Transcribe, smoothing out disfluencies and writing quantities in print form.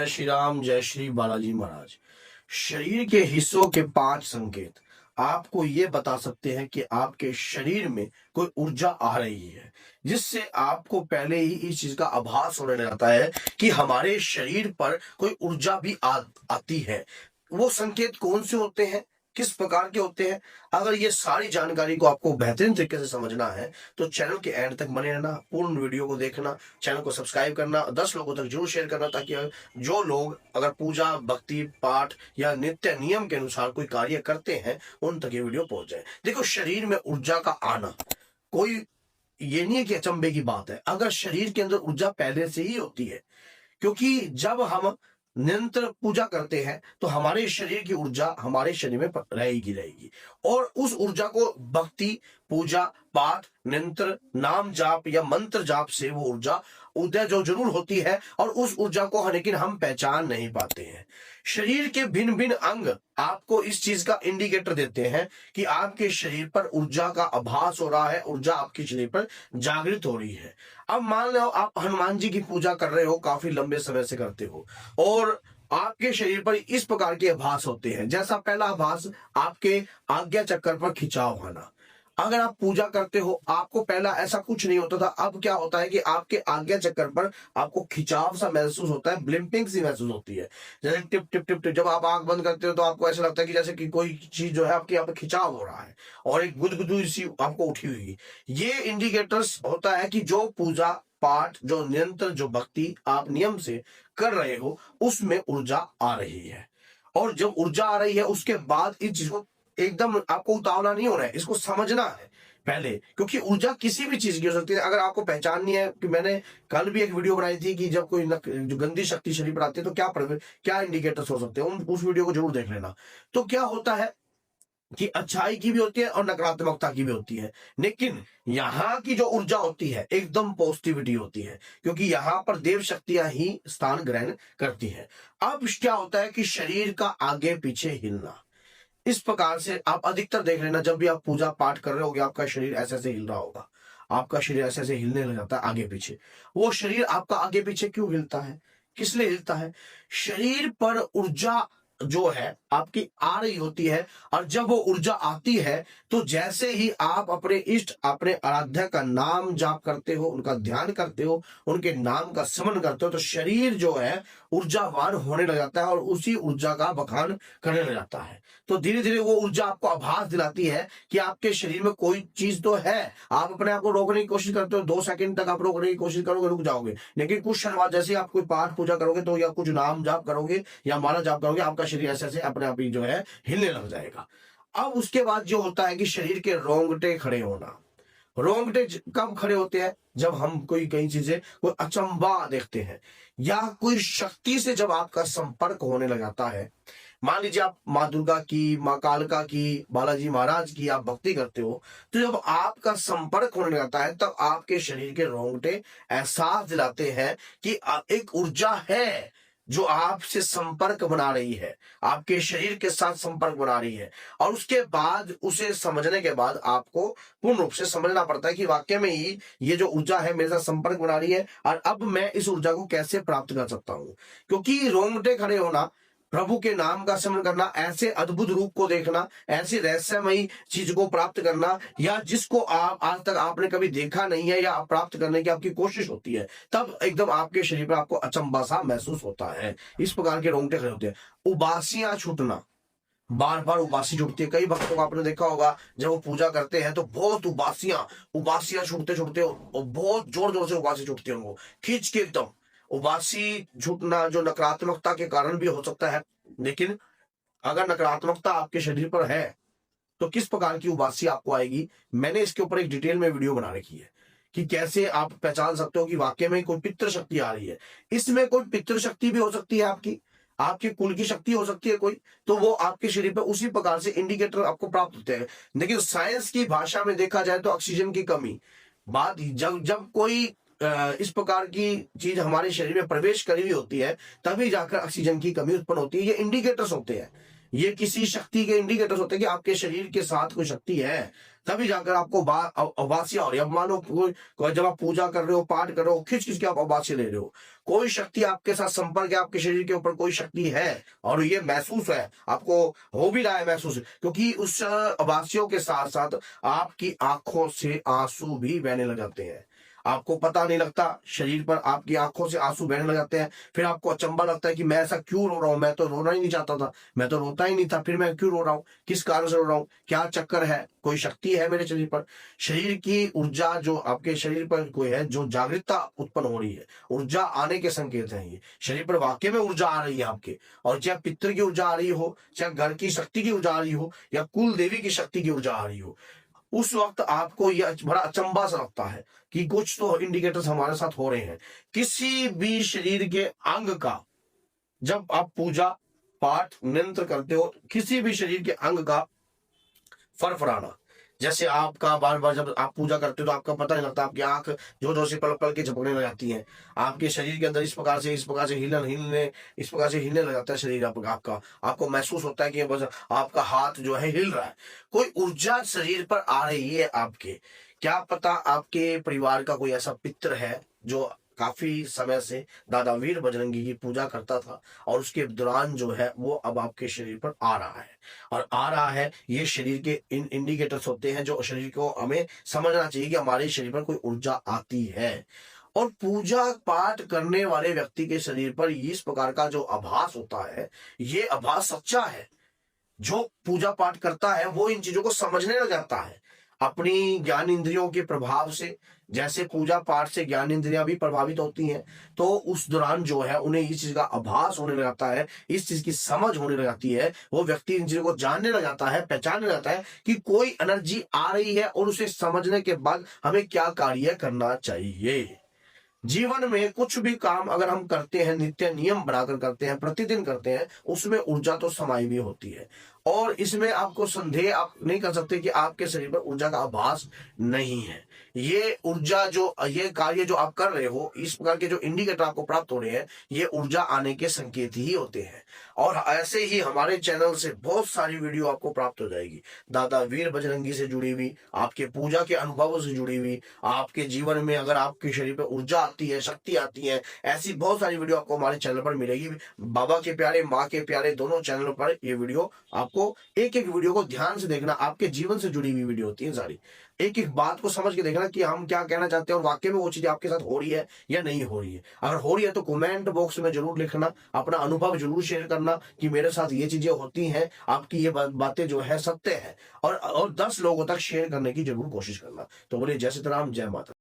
श्री राम, जय श्री बालाजी महाराज। शरीर के हिस्सों के 5 संकेत आपको ये बता सकते हैं कि आपके शरीर में कोई ऊर्जा आ रही है, जिससे आपको पहले ही इस चीज का आभास होने लगता है कि हमारे शरीर पर कोई ऊर्जा भी आती है। वो संकेत कौन से होते हैं, किस प्रकार के होते हैं, अगर ये सारी जानकारी को आपको बेहतरीन तरीके से समझना है तो चैनल के एंड तक बने रहना, पूर्ण वीडियो को देखना, चैनल को सब्सक्राइब करना, 10 लोगों तक जरूर शेयर करना, ताकि जो लोग अगर पूजा, भक्ति, पाठ या नित्य नियम के अनुसार कोई कार्य करते हैं उन तक ये वीडियो पहुंच जाए। देखो, शरीर में ऊर्जा का आना कोई ये नहीं है कि अचंभे की बात है, अगर शरीर के अंदर ऊर्जा पहले से ही होती है, क्योंकि जब हम निरंतर पूजा करते हैं तो हमारे शरीर की ऊर्जा हमारे शरीर में रहेगी और उस ऊर्जा को भक्ति, पूजा, पाठ, निरंतर नाम जाप या मंत्र जाप से वो ऊर्जा उदय जो जरूर होती है, और उस ऊर्जा को लेकिन हम पहचान नहीं पाते हैं। शरीर के भिन्न भिन्न अंग आपको इस चीज का इंडिकेटर देते हैं कि आपके शरीर पर ऊर्जा का आभास हो रहा है, ऊर्जा आपके शरीर पर जागृत हो रही है। अब मान लो आप हनुमान जी की पूजा कर रहे हो, काफी लंबे समय से करते हो, और आपके शरीर पर इस प्रकार के आभास होते हैं। जैसा पहला आभास, आपके आज्ञा चक्र पर खिंचाव आना। अगर आप पूजा करते हो, आपको पहला ऐसा कुछ नहीं होता था, अब क्या होता है कि आपके आज्ञा चक्र पर आपको खिंचाव सा महसूस होता है, ब्लिंपिंग सी महसूस होती है, जैसे टिप टिप टिप टिप। जब आप आंख बंद करते हो तो आपको ऐसा लगता है कि जैसे कि कोई चीज जो है आपके यहाँ पे खिंचाव हो रहा है और एक गुदगुदी सी आपको उठी हुई। ये इंडिकेटर्स होता है कि जो पूजा पाठ, जो निरंतर जो भक्ति आप नियम से कर रहे हो, उसमें ऊर्जा आ रही है। और जब ऊर्जा आ रही है उसके बाद इस चीज को एकदम आपको उतावला नहीं होना है, इसको समझना है पहले, क्योंकि ऊर्जा किसी भी चीज की हो सकती है। अगर आपको पहचाननी है, कि मैंने कल भी एक वीडियो बनाई थी कि जब कोई जो गंदी शक्ति शरीर पर आती है तो क्या इंडिकेटर्स हो सकते हैं, उस वीडियो को जरूर देख लेना। तो क्या होता है कि अच्छाई की भी होती है और नकारात्मकता की भी होती है, लेकिन यहाँ की जो ऊर्जा होती है एकदम पॉजिटिविटी होती है, क्योंकि यहाँ पर देव शक्तियां ही स्थान ग्रहण करती है। अब क्या होता है कि शरीर का आगे पीछे हिलना, इस प्रकार से आप अधिकतर देख लेना, जब भी आप पूजा पाठ कर रहे होगे आपका शरीर ऐसे ऐसे हिल रहा होगा, आपका शरीर ऐसे ऐसे हिलने लग जाता है आगे पीछे। वो शरीर आपका आगे पीछे क्यों हिलता है, किस लिए हिलता है? शरीर पर ऊर्जा जो है आपकी आ रही होती है, और जब वो ऊर्जा आती है तो जैसे ही आप अपने इष्ट, अपने आराध्य का नाम जाप करते हो, उनका ध्यान करते हो, उनके नाम का स्मरण करते हो, तो शरीर जो है ऊर्जावान होने लग जाता है और उसी ऊर्जा का बखान करने लग जाता है। तो धीरे धीरे वो ऊर्जा आपको आभास दिलाती है कि आपके शरीर में कोई चीज तो है। आप अपने आप को रोकने की कोशिश करते हो, 2 सेकंड तक आप रोकने की कोशिश करोगे, रुक जाओगे, लेकिन कुछ क्षण बाद जैसे आप कोई पाठ पूजा करोगे तो, या कुछ नाम जाप करोगे या माला जाप करोगे, आपका शरीर ऐसे ऐसे अपने आप ही जो है हिलने लग जाएगा। अब उसके बाद जो होता है कि शरीर के रोंगटे खड़े होना। रोंगटे कब खड़े होते हैं? जब हम कोई कई चीजें, कोई अचंभा देखते हैं, या कोई शक्ति से जब आपका संपर्क होने लग जाता है। मान लीजिए आप माँ दुर्गा की, माँ कालका की, बालाजी महाराज की आप भक्ति करते हो, तो जब आपका संपर्क होने लगता है तब आपके शरीर के रोंगटे एहसास दिलाते हैं कि एक ऊर्जा है जो आपसे संपर्क बना रही है, आपके शरीर के साथ संपर्क बना रही है। और उसके बाद उसे समझने के बाद आपको पूर्ण रूप से समझना पड़ता है कि वाकई में ही ये जो ऊर्जा है मेरे साथ संपर्क बना रही है, और अब मैं इस ऊर्जा को कैसे प्राप्त कर सकता हूं। क्योंकि रोंगटे खड़े होना, प्रभु के नाम का स्मरण करना, ऐसे अद्भुत रूप को देखना, ऐसी रहस्यमयी चीज को प्राप्त करना, या जिसको आप आज तक आपने कभी देखा नहीं है या आप प्राप्त करने की आपकी कोशिश होती है, तब एकदम आपके शरीर पर आपको अचंभा सा महसूस होता है। इस प्रकार के रोंगटे खड़े होते हैं। उबासियां छूटना, बार बार उबासी छूटती है। कई भक्तों को आपने देखा होगा, जब वो पूजा करते हैं तो बहुत उबासियां छूटते छूटते बहुत जोर जोर से उबासी छूटती है, उनको खींच के एकदम। उबासी छूटना जो नकारात्मकता के कारण भी हो सकता है, लेकिन अगर नकारात्मकता आपके शरीर पर है तो किस प्रकार की उबासी आपको आएगी, मैंने इसके ऊपर एक डिटेल में वीडियो बना रखी है कि कैसे आप पहचान सकते हो कि वाकई में कोई पितृ शक्ति आ रही है। इसमें कोई पितृ शक्ति भी हो सकती है, आपके कुल की शक्ति हो सकती है कोई, तो वो आपके शरीर पर उसी प्रकार से इंडिकेटर आपको प्राप्त होते हैं। लेकिन साइंस की भाषा में देखा जाए तो ऑक्सीजन की कमी, बात जब कोई इस प्रकार की चीज हमारे शरीर में प्रवेश करी हुई होती है, तभी जाकर ऑक्सीजन की कमी उत्पन्न होती है। ये इंडिकेटर्स होते हैं, ये किसी शक्ति के इंडिकेटर्स होते हैं कि आपके शरीर के साथ कोई शक्ति है, तभी जाकर आपको अबासिया हो रही है। अब मानो जब आप पूजा कर रहे हो, पाठ कर रहे हो, खिंच खिंच के आप अबासिया ले रहे हो, कोई शक्ति आपके साथ संपर्क है, आपके शरीर के ऊपर कोई शक्ति है और ये महसूस है, आपको हो भी रहा है महसूस, क्योंकि उस अबासियों के साथ साथ आपकी आंखों से आंसू भी बहने लग जाते हैं। आपको पता नहीं लगता, शरीर पर आपकी आंखों से आंसू बहने लग जाते हैं। फिर आपको अचंभा लगता है कि मैं ऐसा क्यों रो रहा हूं, मैं तो रोना ही नहीं चाहता था, मैं तो रोता ही नहीं था, फिर मैं क्यों रो रहा हूं, किस कारण से रो रहा हूं, क्या चक्कर है, कोई शक्ति है मेरे शरीर पर। शरीर की ऊर्जा जो आपके शरीर पर कोई है, जो जागृतता उत्पन्न हो रही है, ऊर्जा आने के संकेत हैं ये। शरीर पर वाकई में ऊर्जा आ रही है आपके, और चाहे पितृ की ऊर्जा आ रही हो, चाहे घर की शक्ति की ऊर्जा आ रही हो, या कुल देवी की शक्ति की ऊर्जा आ रही हो, उस वक्त आपको यह बड़ा अचंभा सा लगता है कि कुछ तो इंडिकेटर्स हमारे साथ हो रहे हैं। किसी भी शरीर के अंग का, जब आप पूजा पाठ निरंतर करते हो, किसी भी शरीर के अंग का फरफराना, जैसे आपका बार बार जब आप पूजा करते हो तो आपका पता नहीं लगता, आपकी आंख जो जो से पल पल के झपकने लग जाती है, आपके शरीर के अंदर इस प्रकार से इस प्रकार से हिलने लग जाता है शरीर आपका, आपको महसूस होता है कि बस आपका हाथ जो है हिल रहा है, कोई ऊर्जा शरीर पर आ रही है आपके। क्या पता आपके परिवार का कोई ऐसा पितृ है जो काफी समय से दादा वीर बजरंगी की पूजा करता था, और उसके दौरान जो है वो अब आपके शरीर पर आ रहा है, और आ रहा है, ये शरीर के इंडिकेटर्स होते हैं जो शरीर को हमें समझना चाहिए कि हमारे शरीर पर कोई ऊर्जा आती है। और पूजा पाठ करने वाले व्यक्ति के शरीर पर इस प्रकार का जो आभास होता है, ये आभास सच्चा है। जो पूजा पाठ करता है वो इन चीजों को समझने लग जाता है अपनी ज्ञान इंद्रियों के प्रभाव से। जैसे पूजा पाठ से ज्ञान इंद्रियां भी प्रभावित होती हैं, तो उस दौरान जो है उन्हें इस चीज का आभास होने लग जाता है, इस चीज की समझ होने लग जाती है, वो व्यक्ति इन चीजों को जानने लग जाता है, पहचानने लग जाता है कि कोई एनर्जी आ रही है, और उसे समझने के बाद हमें क्या कार्य करना चाहिए। जीवन में कुछ भी काम अगर हम करते हैं, नित्य नियम बनाकर करते हैं, प्रतिदिन करते हैं, उसमें ऊर्जा तो समाई भी होती है, और इसमें आपको संदेह आप नहीं कर सकते कि आपके शरीर पर ऊर्जा का आभास नहीं है। ये ऊर्जा जो, ये कार्य जो आप कर रहे हो, इस प्रकार के जो इंडिकेटर आपको प्राप्त हो रहे हैं, ये ऊर्जा आने के संकेत ही होते हैं। और ऐसे ही हमारे चैनल से बहुत सारी वीडियो आपको प्राप्त हो जाएगी, दादा वीर बजरंगी से जुड़ी हुई, आपके पूजा के अनुभवों से जुड़ी हुई, आपके जीवन में अगर आपके शरीर पर ऊर्जा आती है, शक्ति आती है, ऐसी बहुत सारी वीडियो आपको हमारे चैनल पर मिलेगी। बाबा के प्यारे, माँ के प्यारे, दोनों चैनलों पर ये वीडियो आपको, एक एक वीडियो को ध्यान से देखना, आपके जीवन से जुड़ी हुई वीडियो होती है सारी। एक एक बात को समझ के देखना कि हम क्या कहना चाहते हैं, और वाकई में वो चीज आपके साथ हो रही है या नहीं हो रही है। अगर हो रही है तो कमेंट बॉक्स में जरूर लिखना, अपना अनुभव जरूर शेयर करना कि मेरे साथ ये चीजें होती हैं, आपकी ये बातें जो है सत्य है, और 10 लोगों तक शेयर करने की जरूर कोशिश करना। तो बोलिए जय सीता राम, जय माता।